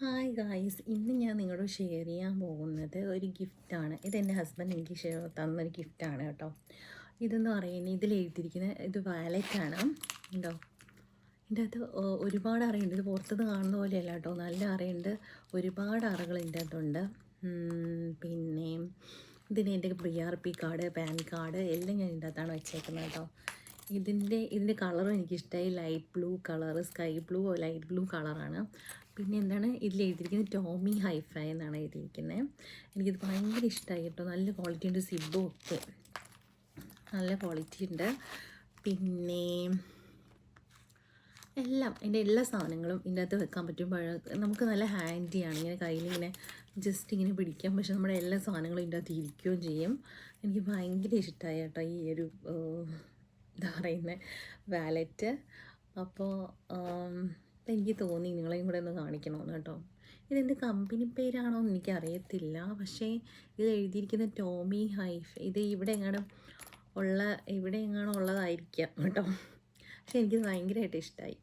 Hi guys, ഇന്ന് ഞാൻ നിങ്ങളോട് ഷെയർ ചെയ്യാൻ പോകുന്നത് ഒരു ഗിഫ്റ്റാണ്. ഇതെൻ്റെ ഹസ്ബൻഡ് എനിക്ക് തന്നൊരു ഗിഫ്റ്റാണ് കേട്ടോ. ഇതെന്ന് പറയുന്നത് ഇതിൽ എഴുതിയിരിക്കുന്ന ഇത് വാലറ്റാണ് ഉണ്ടോ. ഇതിൻ്റെ അകത്ത് ഒരുപാട് അറയുണ്ട്. ഇത് പുറത്തുനിന്ന് കാണുന്ന പോലെയല്ല കേട്ടോ, നല്ല അറയുണ്ട്. ഒരുപാട് അറകൾ ഇതിൻ്റെ അകത്തുണ്ട്. പിന്നെ ഇതിന് എൻ്റെ PRP കാർഡ്, പാൻ കാർഡ് എല്ലാം ഞാൻ ഇതിൻ്റെ അകത്താണ് വെച്ചേക്കുന്നത് കേട്ടോ. ഇതിൻ്റെ കളറും എനിക്കിഷ്ടമായി. Light blue colour, sky blue light blue കളറാണ്. പിന്നെ എന്താണ് ഇതിൽ എഴുതിയിരിക്കുന്നത്, ടോമി ഹൈഫൈ എന്നാണ് എഴുതിയിരിക്കുന്നത്. എനിക്കിത് ഭയങ്കര ഇഷ്ടമായി കേട്ടോ. നല്ല ക്വാളിറ്റി ഉണ്ട്, സിബും ഒക്കെ നല്ല ക്വാളിറ്റി ഉണ്ട്. പിന്നെ എൻ്റെ എല്ലാ സാധനങ്ങളും ഇതിൻ്റെ അകത്ത് വെക്കാൻ പറ്റും. നമുക്ക് നല്ല ഹാൻഡിയാണ്, ഇങ്ങനെ കയ്യിലിങ്ങനെ ജസ്റ്റ് ഇങ്ങനെ പിടിക്കാം. പക്ഷെ നമ്മുടെ എല്ലാ സാധനങ്ങളും ഇതിൻ്റെ അകത്ത് ഇരിക്കുകയും ചെയ്യും. എനിക്ക് ഭയങ്കര ഇഷ്ടമായി കേട്ടോ ഈ ഒരു എന്താ പറയുന്നത് വാലറ്റ്. അപ്പോൾ എനിക്ക് തോന്നി നിങ്ങളെയും കൂടെ ഒന്ന് കാണിക്കണമെന്ന് കേട്ടോ. ഇതെൻ്റെ കമ്പനി പേരാണോ എന്ന് എനിക്കറിയത്തില്ല, പക്ഷേ ഇത് എഴുതിയിരിക്കുന്ന ടോമി ഹൈഫ്. ഇത് ഇവിടെ എങ്ങാനും ഉള്ളതായിരിക്കാം കേട്ടോ. പക്ഷെ എനിക്കിത് ഭയങ്കരമായിട്ട് ഇഷ്ടമായി.